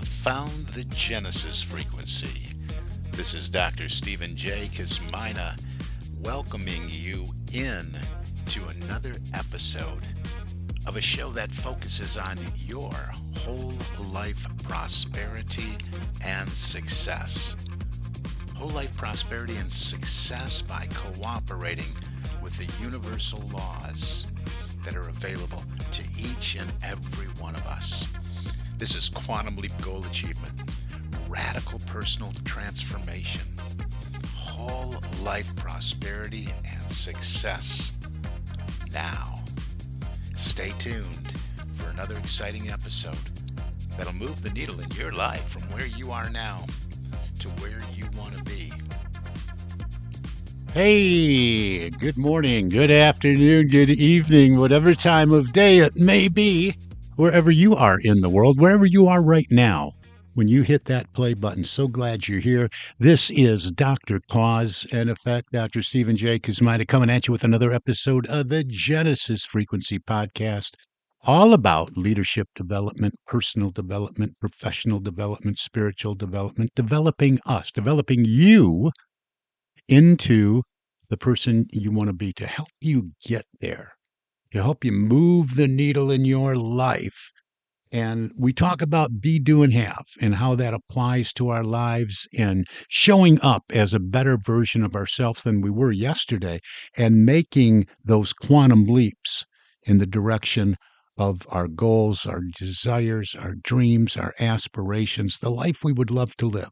have found the Genesis frequency. This is Dr. Stephen J. Kosmyna welcoming you in to another episode of a show that focuses on your whole life prosperity and success. Whole life prosperity and success by cooperating with the universal laws that are available to each and every one of us. This is Quantum Leap Goal Achievement, radical personal transformation, whole life prosperity and success. Now, stay tuned for another exciting episode that'll move the needle in your life from where you are now to where you want to be. Hey, good morning, good afternoon, good evening, whatever time of day it may be, wherever you are in the world, wherever you are right now. When you hit that play button, so glad you're here. This is Dr. Cause and Effect, Dr. Stephen J. Kosmyna coming at you with another episode of the Genesis Frequency Podcast, all about leadership development, personal development, professional development, spiritual development, developing us, developing you into the person you want to be, to help you get there, to help you move the needle in your life. And we talk about be, do, and have and how that applies to our lives and showing up as a better version of ourselves than we were yesterday and making those quantum leaps in the direction of our goals, our desires, our dreams, our aspirations, the life we would love to live.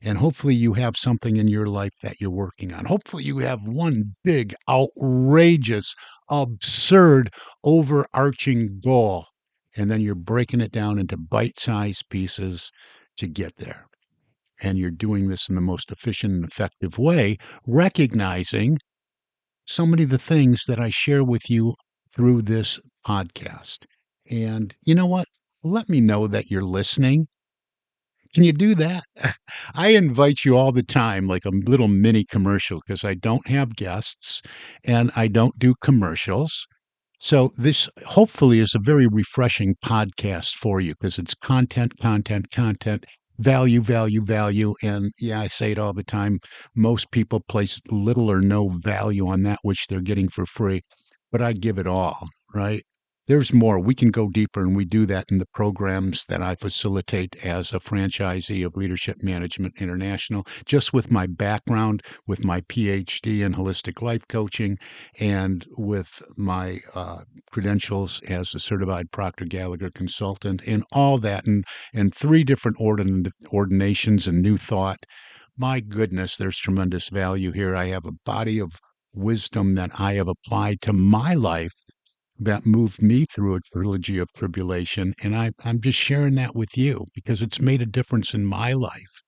And hopefully you have something in your life that you're working on. Hopefully you have one big, outrageous, absurd, overarching goal. And then you're breaking it down into bite-sized pieces to get there. And you're doing this in the most efficient and effective way, recognizing so many of the things that I share with you through this podcast. And you know what? Let me know that you're listening. Can you do that? I invite you all the time, like a little mini commercial, because I don't have guests and I don't do commercials. So this hopefully is a very refreshing podcast for you because it's content, content, content, value, value, value. And yeah, I say it all the time. Most people place little or no value on that which they're getting for free, but I give it all, right? There's more. We can go deeper, and we do that in the programs that I facilitate as a franchisee of Leadership Management International, just with my background, with my Ph.D. in holistic life coaching, and with my credentials as a certified Proctor Gallagher consultant, and all that, and three different ordinations and New Thought. My goodness, there's tremendous value here. I have a body of wisdom that I have applied to my life that moved me through a trilogy of tribulation. And I'm just sharing that with you because it's made a difference in my life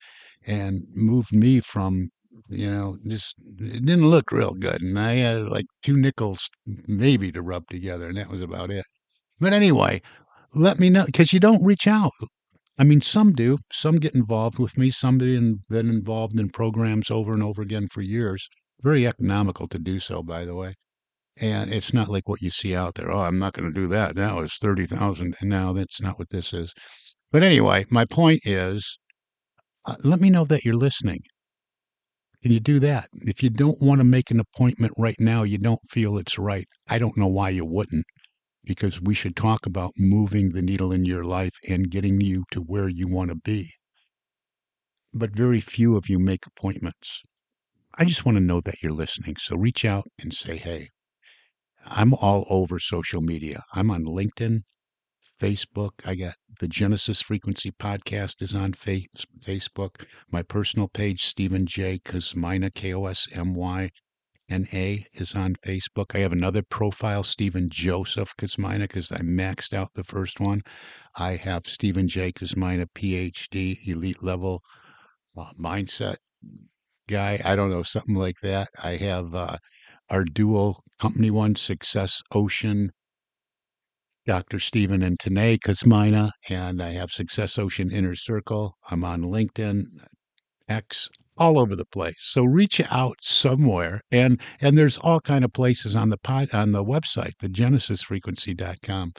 and moved me from, just it didn't look real good. And I had like two nickels maybe to rub together, and that was about it. But anyway, let me know because you don't reach out. I mean, some do. Some get involved with me. Some been involved in programs over and over again for years. Very economical to do so, by the way. And it's not like what you see out there. Oh, I'm not going to do that. Now it's 30,000. And now that's not what this is. But anyway, my point is let me know that you're listening. Can you do that? If you don't want to make an appointment right now, you don't feel it's right. I don't know why you wouldn't, because we should talk about moving the needle in your life and getting you to where you want to be. But very few of you make appointments. I just want to know that you're listening. So reach out and say, hey, I'm all over social media. I'm on LinkedIn, Facebook. I got the Genesis Frequency Podcast is on Facebook. My personal page, Stephen J. Kosmyna, Kosmyna, is on Facebook. I have another profile, Stephen Joseph Kosmyna, because I maxed out the first one. I have Stephen J. Kosmyna, Ph.D., elite level mindset guy. I don't know, something like that. I have our dual company one, Success Ocean, Dr. Stephen and Tanae Kosmyna, and I have Success Ocean Inner Circle. I'm on LinkedIn, X, all over the place. So reach out somewhere, and there's all kind of places on the website, thegenesisfrequency.com.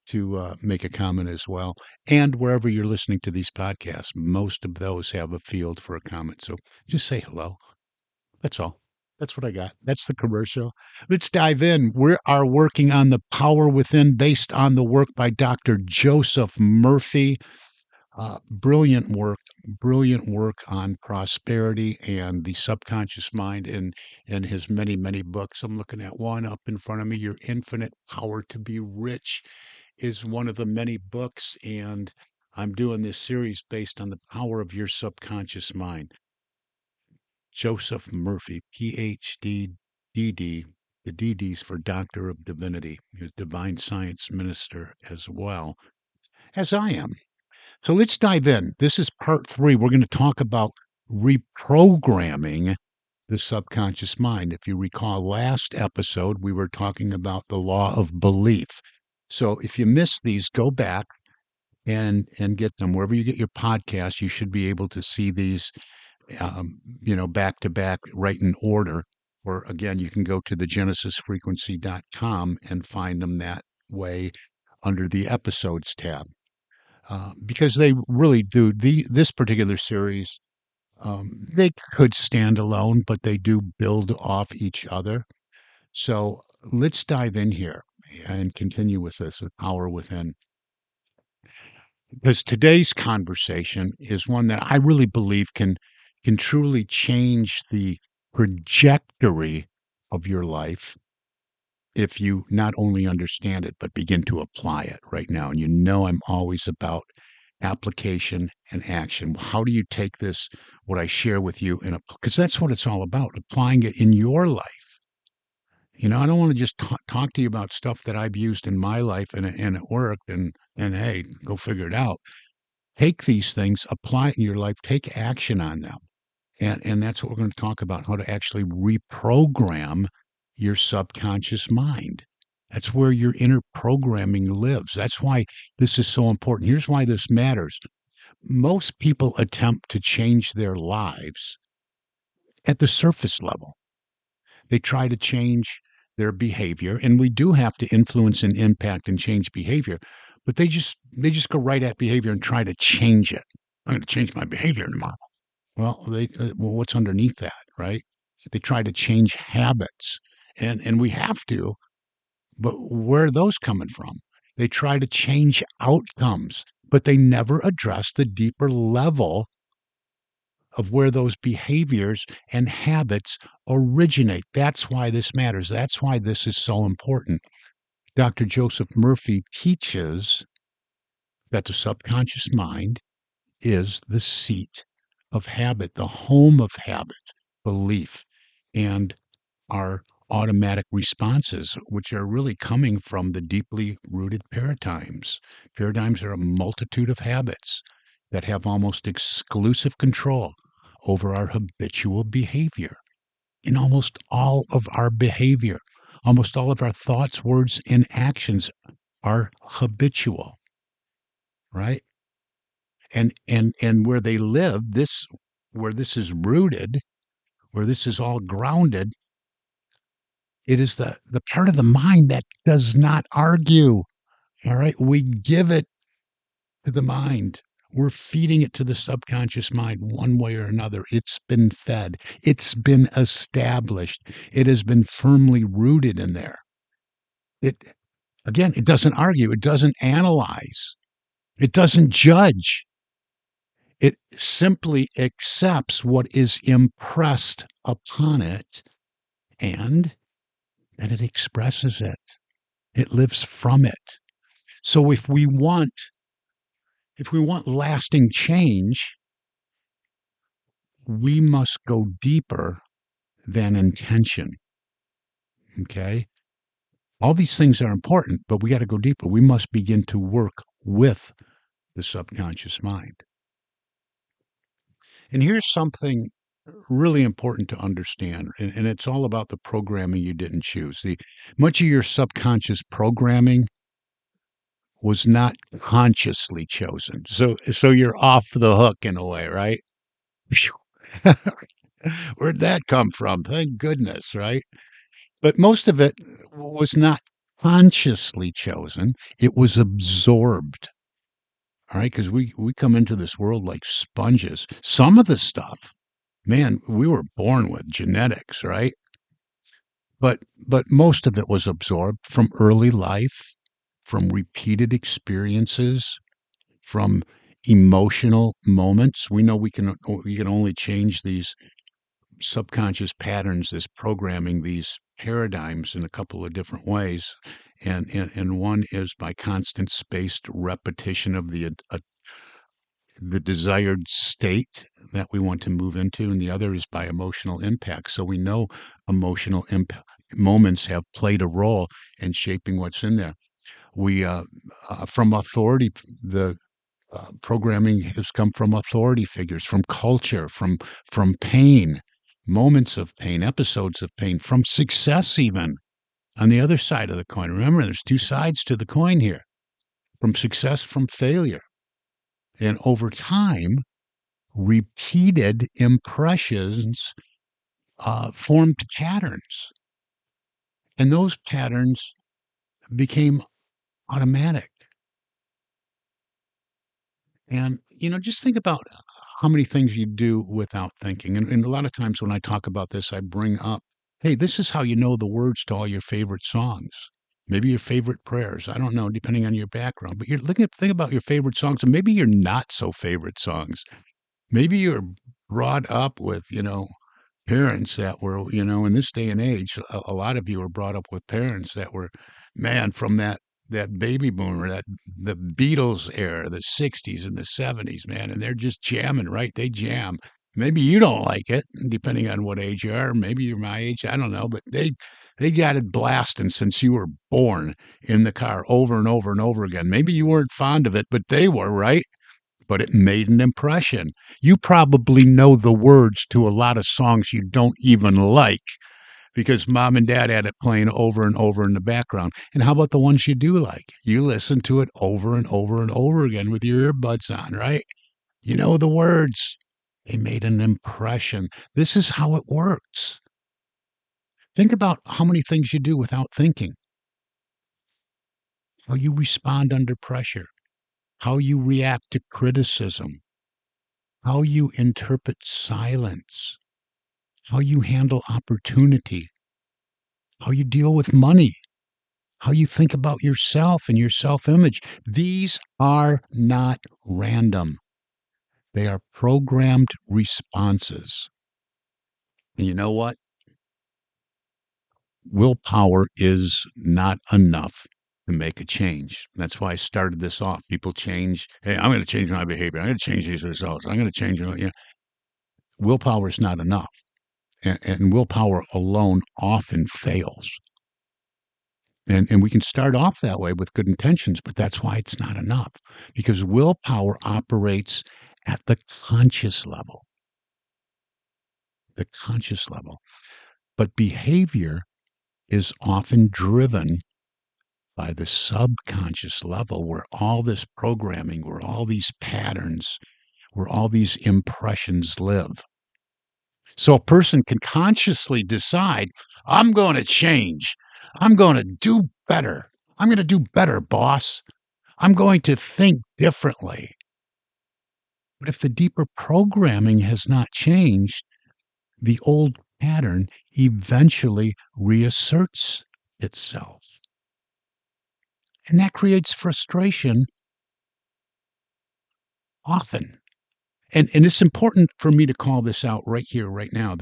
to make a comment as well. And wherever you're listening to these podcasts, most of those have a field for a comment. So just say hello. That's all. That's what I got. That's the commercial. Let's dive in. We are working on the power within based on the work by Dr. Joseph Murphy. Brilliant work on prosperity and the subconscious mind in his many, many books. I'm looking at one up in front of me. Your Infinite Power to Be Rich is one of the many books, and I'm doing this series based on the power of your subconscious mind. Joseph Murphy, Ph.D., D.D. The D.D.'s for Doctor of Divinity. He's Divine Science Minister as well, as I am. So let's dive in. This is part 3. We're going to talk about reprogramming the subconscious mind. If you recall last episode, we were talking about the law of belief. So if you missed these, go back and get them wherever you get your podcast. You should be able to see these, back to back, right in order. Or again, you can go to the genesisfrequency.com and find them that way under the episodes tab. Because they really do this particular series. They could stand alone, but they do build off each other. So let's dive in here and continue with this with power within. Because today's conversation is one that I really believe can truly change the trajectory of your life if you not only understand it but begin to apply it right now. And I'm always about application and action. How do you take this, what I share with you, because that's what it's all about, applying it in your life. I don't want to just talk to you about stuff that I've used in my life and it worked and hey, go figure it out. Take these things, apply it in your life, take action on them. And that's what we're going to talk about, how to actually reprogram your subconscious mind. That's where your inner programming lives. That's why this is so important. Here's why this matters. Most people attempt to change their lives at the surface level. They try to change their behavior, and we do have to influence and impact and change behavior, but they just go right at behavior and try to change it. I'm going to change my behavior tomorrow. Well, what's underneath that, right? They try to change habits, and we have to, but where are those coming from? They try to change outcomes, but they never address the deeper level of where those behaviors and habits originate. That's why this matters. That's why this is so important. Dr. Joseph Murphy teaches that the subconscious mind is the seat of habit, the home of habit, belief, and our automatic responses, which are really coming from the deeply rooted paradigms. Paradigms are a multitude of habits that have almost exclusive control over our habitual behavior. In almost all of our behavior, almost all of our thoughts, words, and actions are habitual, right? And where they live, where this is rooted, where this is all grounded, it is the part of the mind that does not argue. All right. We give it to the mind. We're feeding it to the subconscious mind one way or another. It's been fed. It's been established. It has been firmly rooted in there. It again, it doesn't argue. It doesn't analyze. It doesn't judge. It simply accepts what is impressed upon it and then it expresses it. It lives from it. So if we want lasting change, we must go deeper than intention. Okay? All these things are important, but we got to go deeper. We must begin to work with the subconscious mind. And here's something really important to understand, and it's all about the programming you didn't choose. The much of your subconscious programming was not consciously chosen. So you're off the hook in a way, right? Phew. Where'd that come from? Thank goodness, right? But most of it was not consciously chosen. It was absorbed. All right, because we come into this world like sponges. Some of the stuff, man, we were born with genetics, right? But most of it was absorbed from early life, from repeated experiences, from emotional moments. We know we can only change these subconscious patterns, this programming, these paradigms in a couple of different ways. And one is by constant spaced repetition of the desired state that we want to move into, and the other is by emotional impact. So we know emotional moments have played a role in shaping what's in there. We from authority, the programming has come from authority figures, from culture, from pain, moments of pain, episodes of pain, from success, even on the other side of the coin. Remember, there's two sides to the coin here: from success, from failure, and over time repeated impressions formed patterns, and those patterns became automatic. And just think about how many things you do without thinking. And a lot of times when I talk about this, I bring up, hey, this is how you know the words to all your favorite songs. Maybe your favorite prayers. I don't know, depending on your background. But you're looking at think about your favorite songs, and maybe your not so favorite songs. Maybe you're brought up with, parents that were, in this day and age, a lot of you were brought up with parents that were, man, from that baby boomer, that the Beatles era, the '60s and the '70s, man, and they're just jamming, right? They jam. Maybe you don't like it, depending on what age you are. Maybe you're my age. I don't know, but they got it blasting since you were born in the car over and over and over again. Maybe you weren't fond of it, but they were, right? But it made an impression. You probably know the words to a lot of songs you don't even like because mom and dad had it playing over and over in the background. And how about the ones you do like? You listen to it over and over and over again with your earbuds on, right? You know the words. They made an impression. This is how it works. Think about how many things you do without thinking, how you respond under pressure, how you react to criticism, how you interpret silence, how you handle opportunity, how you deal with money, how you think about yourself and your self image. These are not random, they are programmed responses. And you know what? Willpower is not enough to make a change. That's why I started this off. People change. Hey, I'm going to change my behavior. I'm going to change these results. I'm going to change. Willpower is not enough. And willpower alone often fails. And we can start off that way with good intentions, but that's why it's not enough because willpower operates at the conscious level. But behavior is often driven by the subconscious level where all this programming, where all these patterns, where all these impressions live. So a person can consciously decide, I'm going to change. I'm going to do better. I'm going to do better, boss. I'm going to think differently. But if the deeper programming has not changed, the old pattern eventually reasserts itself. And that creates frustration often. And it's important for me to call this out right here, right now,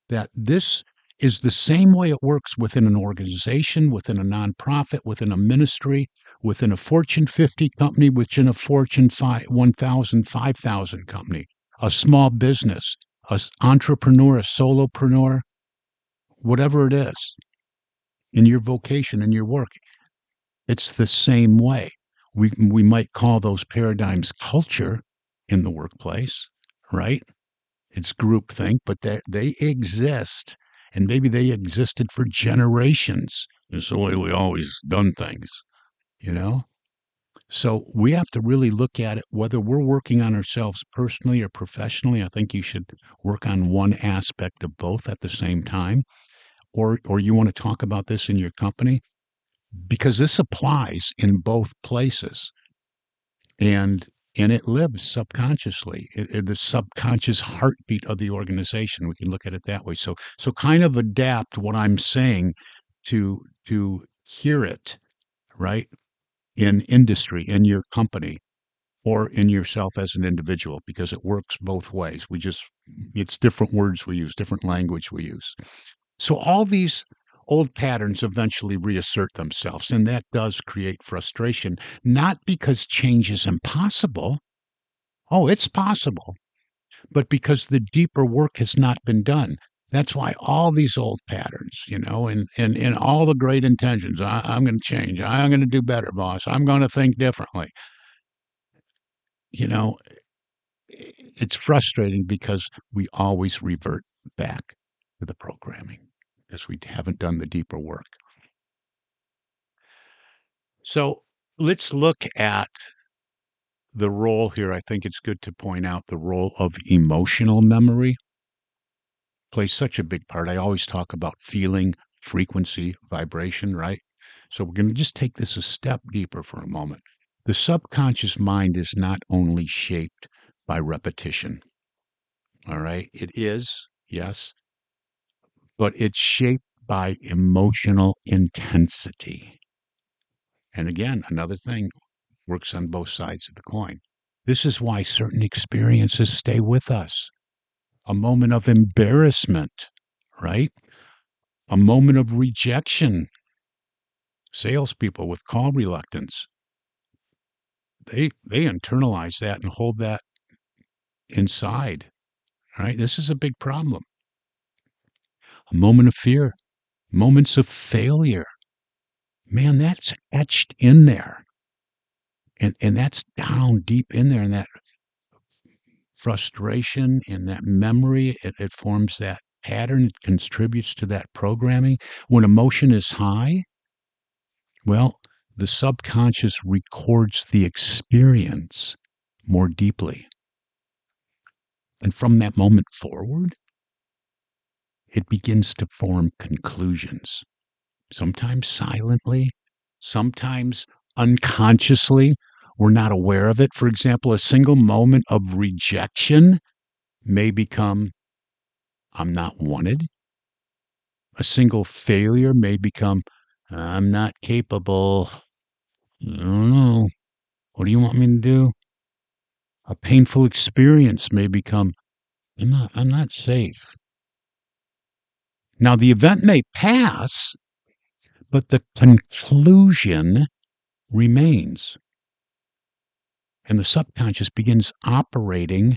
that this is the same way it works within an organization, within a nonprofit, within a ministry, within a Fortune 50 company, within a Fortune 1,000, 5,000 company, a small business, a entrepreneur, a solopreneur, whatever it is, in your vocation, in your work. It's the same way. We might call those paradigms culture in the workplace, right? It's groupthink, but they exist, and maybe they existed for generations. It's the way we always done things, you know? So we have to really look at it, whether we're working on ourselves personally or professionally. I think you should work on one aspect of both at the same time, or you want to talk about this in your company. because this applies in both places, and it lives subconsciously, the subconscious heartbeat of the organization. We can look at it that way. So kind of adapt what I'm saying to hear it, right, in industry, in your company, or in yourself as an individual, because it works both ways. It's different words we use, different language we use. So all these old patterns eventually reassert themselves, and that does create frustration, not because change is impossible. Oh, it's possible, but because the deeper work has not been done. That's why all these old patterns, and all the great intentions. I'm going to change. I'm going to do better, boss. I'm going to think differently. You know, it's frustrating because we always revert back to the programming because we haven't done the deeper work. So let's look at the role here. I think it's good to point out the role of emotional memory plays such a big part. I always talk about feeling, frequency, vibration, right? So we're going to just take this a step deeper for a moment. The subconscious mind is not only shaped by repetition, all right? It is, yes, but it's shaped by emotional intensity. And again, another thing works on both sides of the coin. This is why certain experiences stay with us. A moment of embarrassment, right? A moment of rejection. Salespeople with call reluctance, they internalize that and hold that inside, right? This is a big problem. A moment of fear, moments of failure. Man, that's etched in there. And that's down deep in there, and that frustration and that memory, it forms that pattern, it contributes to that programming. When emotion is high, well, the subconscious records the experience more deeply. And from that moment forward, it begins to form conclusions, sometimes silently, sometimes unconsciously. We're not aware of it. For example, a single moment of rejection may become, I'm not wanted. A single failure may become, I'm not capable. I don't know. What do you want me to do? A painful experience may become, I'm not safe. Now, the event may pass, but the conclusion remains. And the subconscious begins operating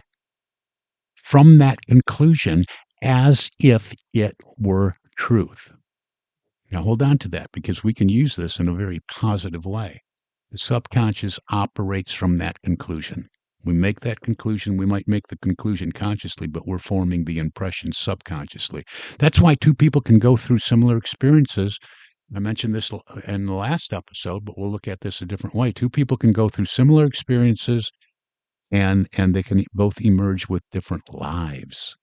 from that conclusion as if it were truth. Now, hold on to that because we can use this in a very positive way. The subconscious operates from that conclusion. We make that conclusion. We might make the conclusion consciously, but we're forming the impression subconsciously. That's why two people can go through similar experiences. I mentioned this in the last episode, but we'll look at this a different way. Two people can go through similar experiences and they can both emerge with different lives,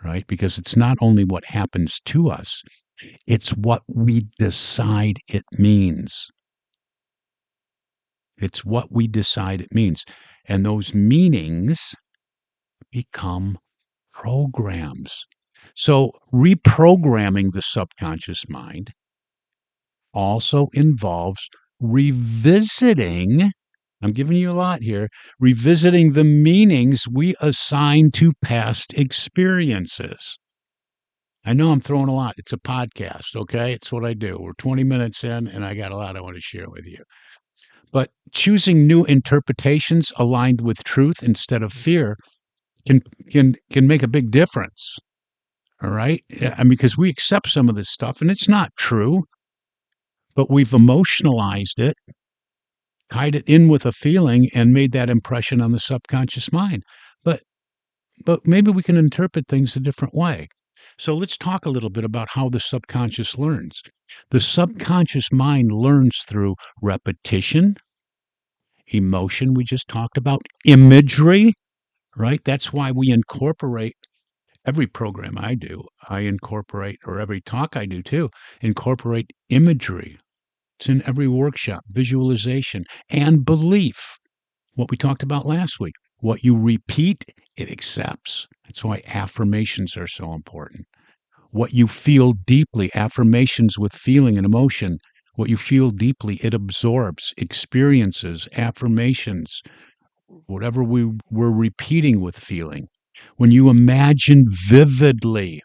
right? Because it's not only what happens to us, it's what we decide it means. It's what we decide it means. And those meanings become programs. So reprogramming the subconscious mind also involves revisiting, I'm giving you a lot here, revisiting the meanings we assign to past experiences. I know I'm throwing a lot. It's a podcast, okay? It's what I do. We're 20 minutes in, and I got a lot I want to share with you. But choosing new interpretations aligned with truth instead of fear can can make a big difference. All right? Yeah, I mean, because we accept some of this stuff, and it's not true, but we've emotionalized it, tied it in with a feeling, and made that impression on the subconscious mind. But maybe we can interpret things a different way. So let's talk a little bit about how the subconscious learns. The subconscious mind learns through repetition, emotion, we just talked about, imagery, right? That's why we incorporate every program I do, I incorporate, or every talk I do too, incorporate imagery. It's in every workshop, visualization and belief. What we talked about last week. What you repeat, it accepts. That's why affirmations are so important. What you feel deeply, affirmations with feeling and emotion. What you feel deeply, it absorbs, experiences, affirmations, whatever we're repeating with feeling. When you imagine vividly,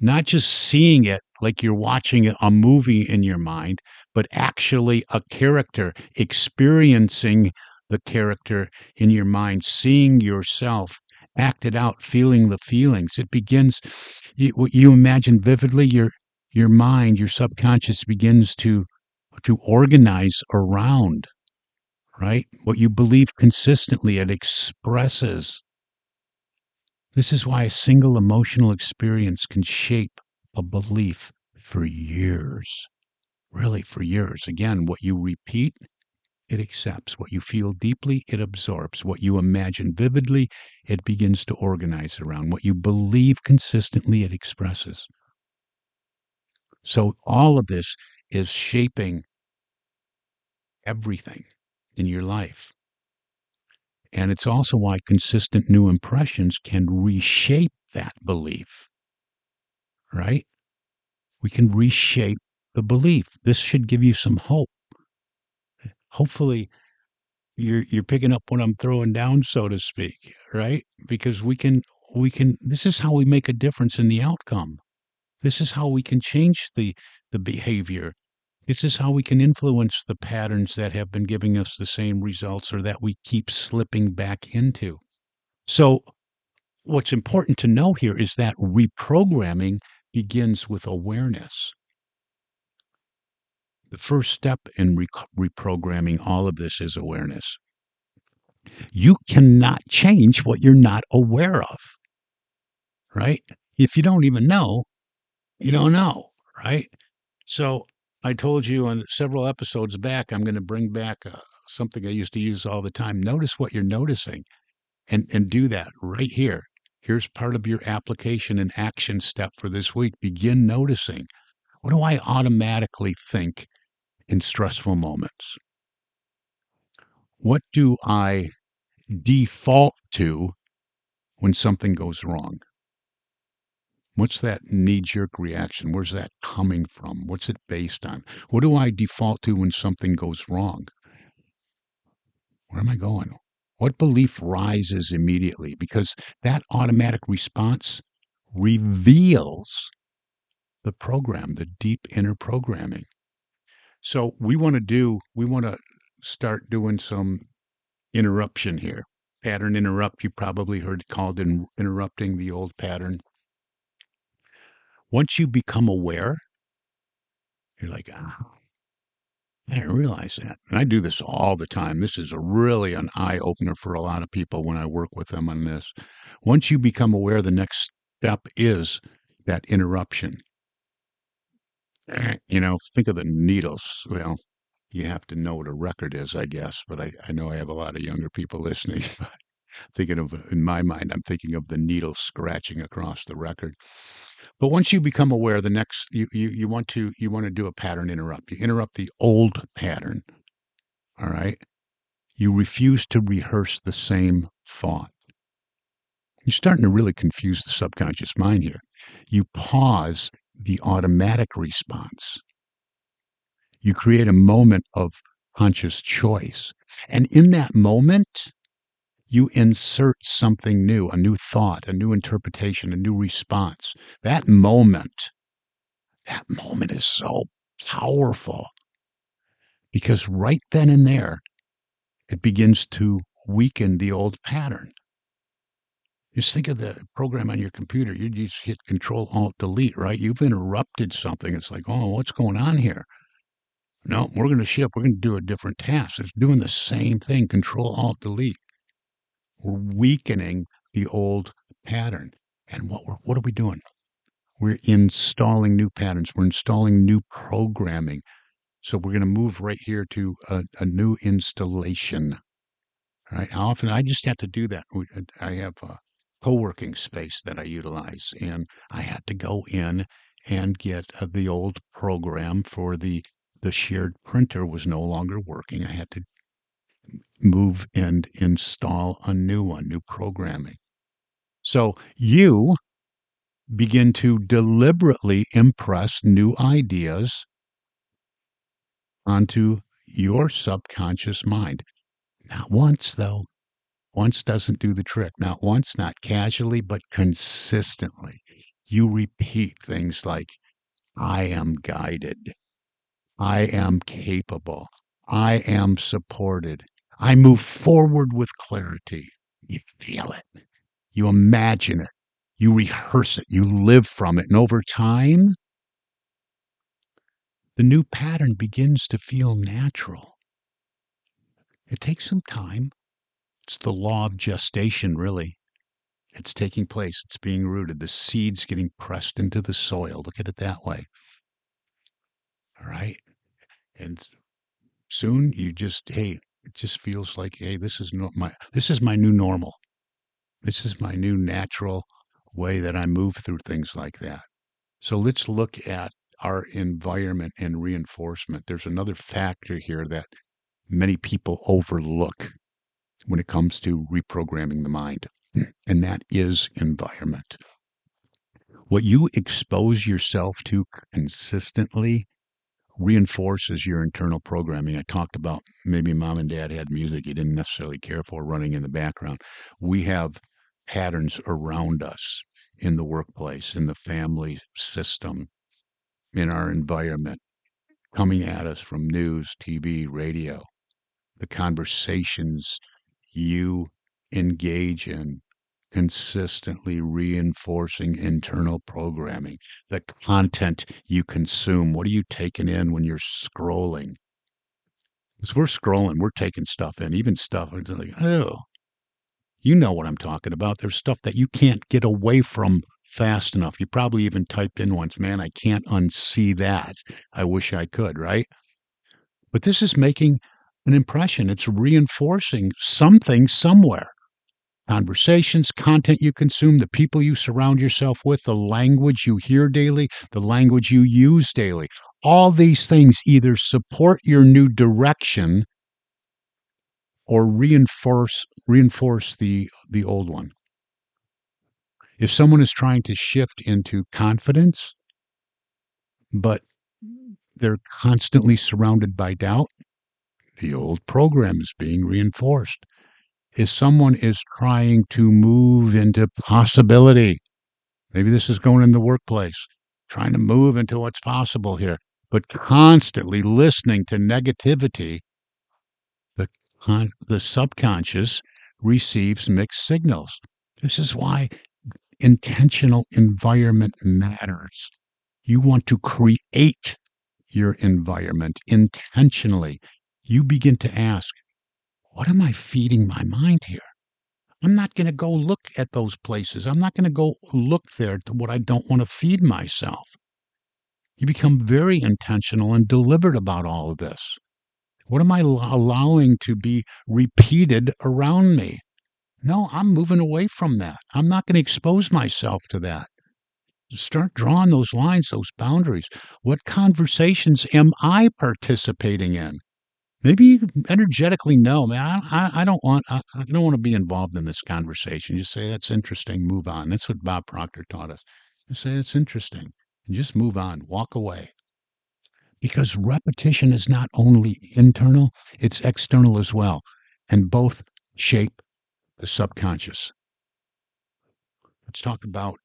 not just seeing it like you're watching a movie in your mind, but actually a character, experiencing the character in your mind, seeing yourself acted out, feeling the feelings. It begins, what you imagine vividly, your mind, your subconscious begins to organize around, right? What you believe consistently, it expresses. This is why a single emotional experience can shape a belief for years. Really, for years. Again, what you repeat, it accepts. What you feel deeply, it absorbs. What you imagine vividly, it begins to organize around. What you believe consistently, it expresses. So all of this is shaping everything in your life. And it's also why consistent new impressions can reshape that belief, right? We can reshape the belief. This should give you some hope. Hopefully, you're picking up what I'm throwing down, so to speak, right? Because we can. This is how we make a difference in the outcome. This is how we can change the behavior. This is how we can influence the patterns that have been giving us the same results or that we keep slipping back into. So, what's important to know here is that reprogramming begins with awareness. The first step in reprogramming all of this is awareness. You cannot change what you're not aware of, right? If you don't even know, you don't know, right? So I told you on several episodes back, I'm going to bring back something I used to use all the time. Notice what you're noticing and do that right here. Here's part of your application and action step for this week. Begin noticing. What do I automatically think in stressful moments? What do I default to when something goes wrong? What's that knee jerk reaction? Where's that coming from? What's it based on? What do I default to when something goes wrong? Where am I going? What belief rises immediately? Because that automatic response reveals the program, the deep inner programming. So we want to start doing some interruption here. Pattern interrupt, you probably heard called interrupting the old pattern. Once you become aware, you're like, I didn't realize that. And I do this all the time. This is really an eye opener for a lot of people when I work with them on this. Once you become aware, the next step is that interruption. Think of the needles. Well, you have to know what a record is, I guess, but I know I have a lot of younger people listening. Thinking of, in my mind, I'm thinking of the needle scratching across the record. But once you become aware, the next you want to do a pattern interrupt. You interrupt the old pattern. All right. You refuse to rehearse the same thought. You're starting to really confuse the subconscious mind here. You pause the automatic response. You create a moment of conscious choice. And in that moment, you insert something new, a new thought, a new interpretation, a new response. That moment is so powerful because right then and there, it begins to weaken the old pattern. Just think of the program on your computer. You just hit Control Alt Delete, right? You've interrupted something. It's like, oh, what's going on here? No, we're going to shift. We're going to do a different task. It's doing the same thing. Control Alt Delete. We're weakening the old pattern. And what are we doing? We're installing new patterns. We're installing new programming. So we're going to move right here to a new installation. All right. How often I just have to do that. I have a co-working space that I utilize, and I had to go in and get the old program for the The shared printer was no longer working. I had to move and install a new one, new programming. So you begin to deliberately impress new ideas onto your subconscious mind. Not once, though. Once doesn't do the trick. Not once, not casually, but consistently. You repeat things like, I am guided. I am capable. I am supported. I move forward with clarity. You feel it. You imagine it. You rehearse it. You live from it. And over time, the new pattern begins to feel natural. It takes some time. It's the law of gestation, really. It's taking place. It's being rooted. The seed's getting pressed into the soil. Look at it that way. All right. And soon you just, hey, it just feels like, hey, this is my new normal. This is my new natural way that I move through things like that. So let's look at our environment and reinforcement. There's another factor here that many people overlook when it comes to reprogramming the mind, and that is environment. What you expose yourself to consistently reinforces your internal programming. I talked about maybe mom and dad had music you didn't necessarily care for running in the background. We have patterns around us in the workplace, in the family system, in our environment, coming at us from news, TV, radio, the conversations you engage in, consistently reinforcing internal programming, the content you consume. What are you taking in when you're scrolling? Because we're scrolling, we're taking stuff in, even stuff. It's like, oh, you know what I'm talking about. There's stuff that you can't get away from fast enough. You probably even typed in once, man, I can't unsee that. I wish I could, right? But this is making an impression. It's reinforcing something somewhere. Conversations, content you consume, the people you surround yourself with, the language you hear daily, the language you use daily. All these things either support your new direction or reinforce the old one. If someone is trying to shift into confidence, but they're constantly surrounded by doubt, the old program is being reinforced. If someone is trying to move into possibility, maybe this is going in the workplace, trying to move into what's possible here, but constantly listening to negativity, the the subconscious receives mixed signals. This is why intentional environment matters. You want to create your environment intentionally. You begin to ask, what am I feeding my mind here? I'm not going to go look at those places. I'm not going to go look there to what I don't want to feed myself. You become very intentional and deliberate about all of this. What am I allowing to be repeated around me? No, I'm moving away from that. I'm not going to expose myself to that. Start drawing those lines, those boundaries. What conversations am I participating in? Maybe you energetically know, man. I don't want. I don't want to be involved in this conversation. You say that's interesting. Move on. That's what Bob Proctor taught us. You say that's interesting, and just move on. Walk away. Because repetition is not only internal; it's external as well, and both shape the subconscious. Let's talk about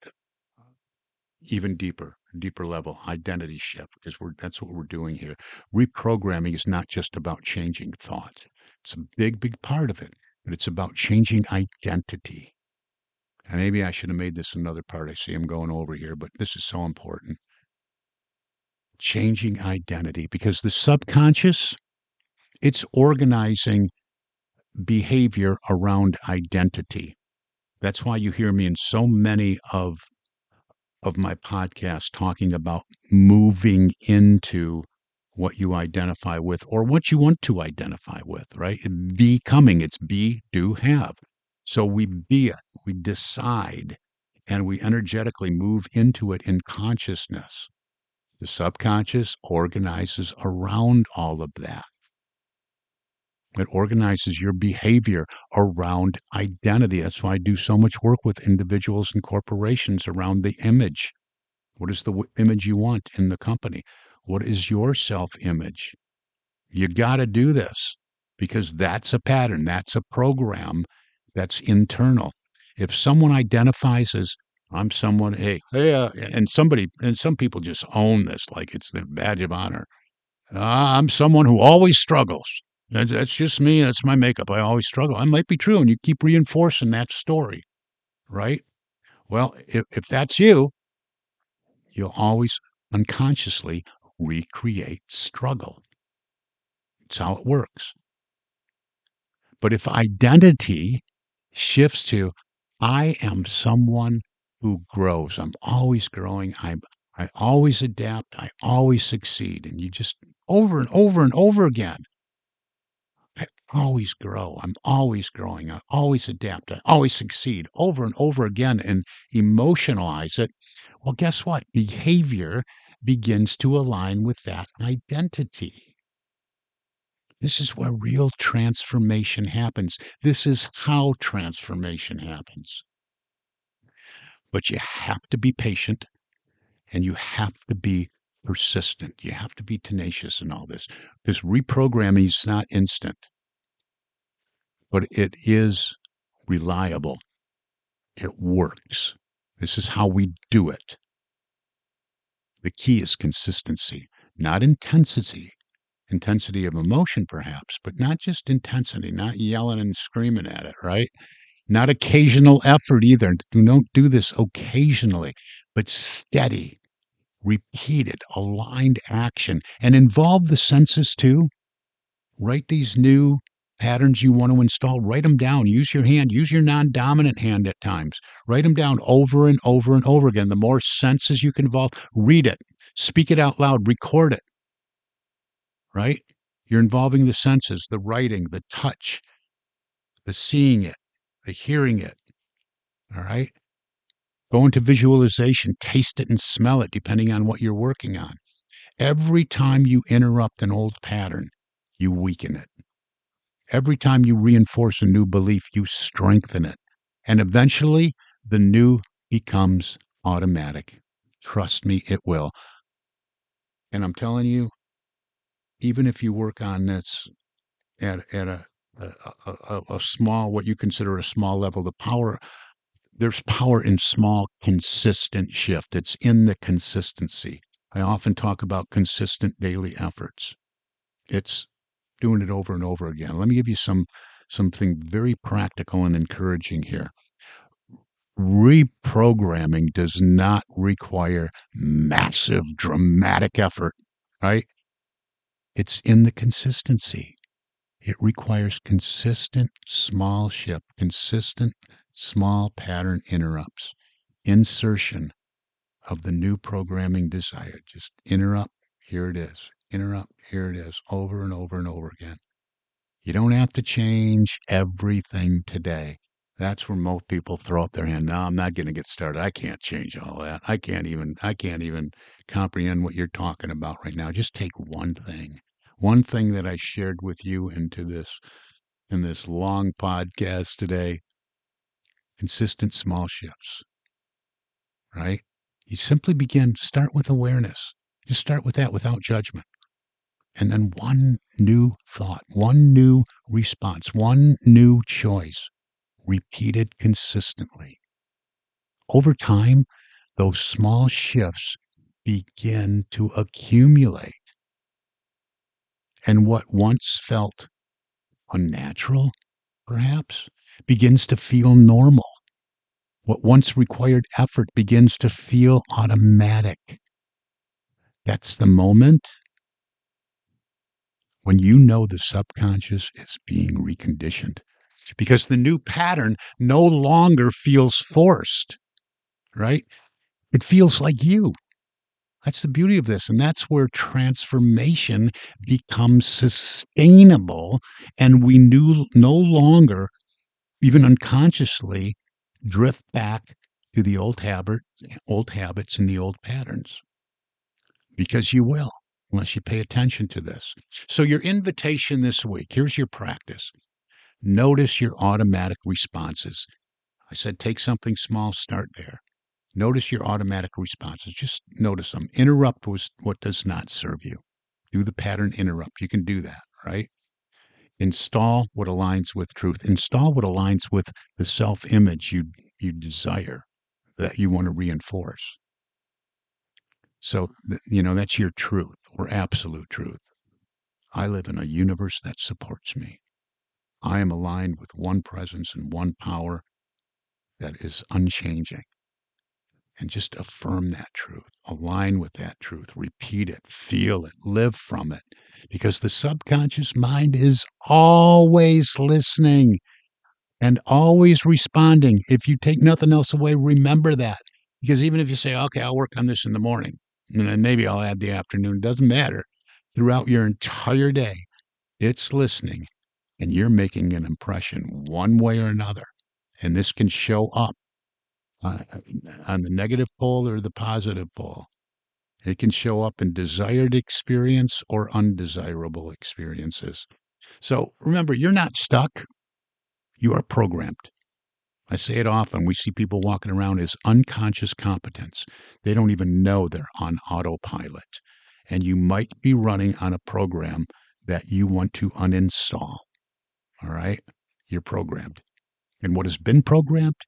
even deeper level identity shift because that's what we're doing here. Reprogramming is not just about changing thoughts. It's a big part of it, but it's about changing identity. And maybe I should have made this another part. I see I'm going over here, but this is so important. Changing identity because the subconscious, it's organizing behavior around identity. That's why you hear me in so many of my podcast talking about moving into what you identify with or what you want to identify with, right? Becoming, it's be, do, have. So we be it, we decide, and we energetically move into it in consciousness. The subconscious organizes around all of that. It organizes your behavior around identity. That's why I do so much work with individuals and corporations around the image. What is the image you want in the company? What is your self image? You got to do this because that's a pattern, that's a program that's internal. If someone identifies as I'm someone, and some people just own this like it's their badge of honor. I'm someone who always struggles. That's just me. That's my makeup. I always struggle. That might be true. And you keep reinforcing that story, right? Well, if that's you, you'll always unconsciously recreate struggle. It's how it works. But if identity shifts to, I am someone who grows, I'm always growing, I always adapt, I always succeed, and you just over and over and over again, I always grow, I'm always growing, I always adapt, I always succeed, over and over again, and emotionalize it. Well, guess what? Behavior begins to align with that identity. This is where real transformation happens. This is how transformation happens. But you have to be patient and you have to be persistent. You have to be tenacious in all this because reprogramming is not instant, but it is reliable. It works. This is how we do it. The key is consistency, not intensity. Intensity of emotion, perhaps, but not just intensity, not yelling and screaming at it, right? Not occasional effort either. Don't do this occasionally, but steady, repeated, aligned action and involve the senses too. Write these new patterns you want to install. Write them down. Use your hand. Use your non dominant hand at times. Write them down over and over and over again. The more senses you can involve, read it, speak it out loud, record it, right? You're involving the senses, the writing, the touch, the seeing it, the hearing it. All right. Go into visualization, taste it and smell it, depending on what you're working on. Every time you interrupt an old pattern, you weaken it. Every time you reinforce a new belief, you strengthen it. And eventually, the new becomes automatic. Trust me, it will. And I'm telling you, even if you work on this at a small, what you consider a small level, there's power in small, consistent shift. It's in the consistency. I often talk about consistent daily efforts. It's doing it over and over again. Let me give you something very practical and encouraging here. Reprogramming does not require massive, dramatic effort, right? It's in the consistency. It requires consistent small shift, consistent small pattern interrupts, insertion of the new programming desired. Just interrupt, here it is. Interrupt, here it is, over and over and over again. You don't have to change everything today. That's where most people throw up their hand. No, I'm not going to get started. I can't change all that. I can't even comprehend what you're talking about right now. Just take one thing. One thing that I shared with you in this long podcast today, consistent small shifts, right? You simply start with awareness. Just start with that without judgment. And then one new thought, one new response, one new choice, repeated consistently. Over time, those small shifts begin to accumulate. And what once felt unnatural, perhaps, begins to feel normal. What once required effort begins to feel automatic. That's the moment when you know the subconscious is being reconditioned because the new pattern no longer feels forced, right? It feels like you. That's the beauty of this. And that's where transformation becomes sustainable. And we no longer, even unconsciously, drift back to the old habits and the old patterns. because you will, unless you pay attention to this. So your invitation this week, here's your practice. Notice your automatic responses. I said take something small, start there. Notice your automatic responses. Just notice them. Interrupt what does not serve you. Do the pattern interrupt. You can do that, right? Install what aligns with truth. Install what aligns with the self-image you desire, that you want to reinforce. So, that's your truth or absolute truth. I live in a universe that supports me. I am aligned with one presence and one power that is unchanging. And just affirm that truth, align with that truth, repeat it, feel it, live from it, because the subconscious mind is always listening and always responding. If you take nothing else away, remember that. Because even if you say, okay, I'll work on this in the morning, and then maybe I'll add the afternoon, doesn't matter. Throughout your entire day, it's listening, and you're making an impression one way or another. And this can show up uh, on the negative pole or the positive pole. It can show up in desired experience or undesirable experiences. So remember, you're not stuck. You are programmed. I say it often. We see people walking around as unconscious competence. They don't even know they're on autopilot. And you might be running on a program that you want to uninstall. All right? You're programmed. And what has been programmed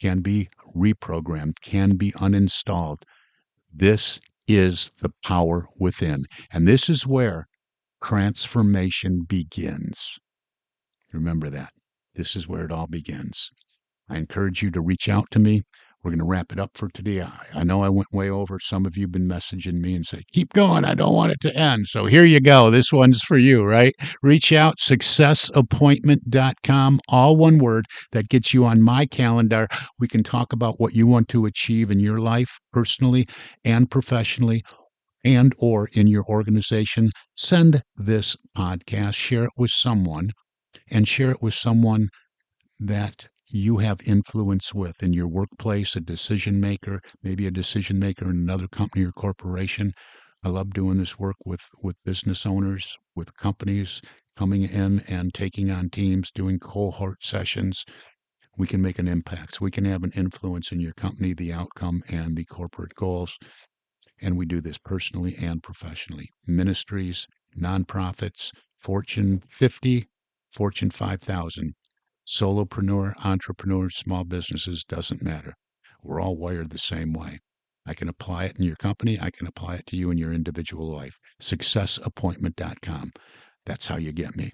can be reprogrammed, can be uninstalled. This is the power within. And this is where transformation begins. Remember that. This is where it all begins. I encourage you to reach out to me. We're going to wrap it up for today. I know I went way over. Some of you have been messaging me and say, keep going. I don't want it to end. So here you go. This one's for you, right? Reach out, successappointment.com, all one word. That gets you on my calendar. We can talk about what you want to achieve in your life, personally and professionally, and or in your organization. Send this podcast, share it with someone, and share it with someone that you have influence with in your workplace, a decision maker, maybe a decision maker in another company or corporation. I love doing this work with business owners, with companies coming in and taking on teams, doing cohort sessions. We can make an impact. So we can have an influence in your company, the outcome, and the corporate goals. And we do this personally and professionally. Ministries, nonprofits, Fortune 50, Fortune 5,000. Solopreneur, entrepreneur, small businesses, doesn't matter. We're all wired the same way. I can apply it in your company. I can apply it to you in your individual life. Successappointment.com. That's how you get me.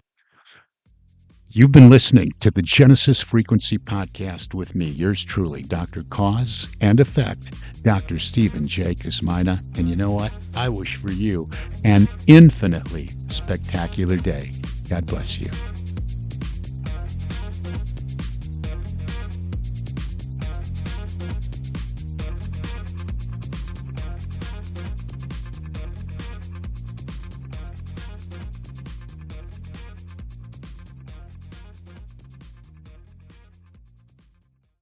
You've been listening to the Genesis Frequency Podcast with me, yours truly, Dr. Cause and Effect, Dr. Stephen J. Kosmyna. And you know what? I wish for you an infinitely spectacular day. God bless you.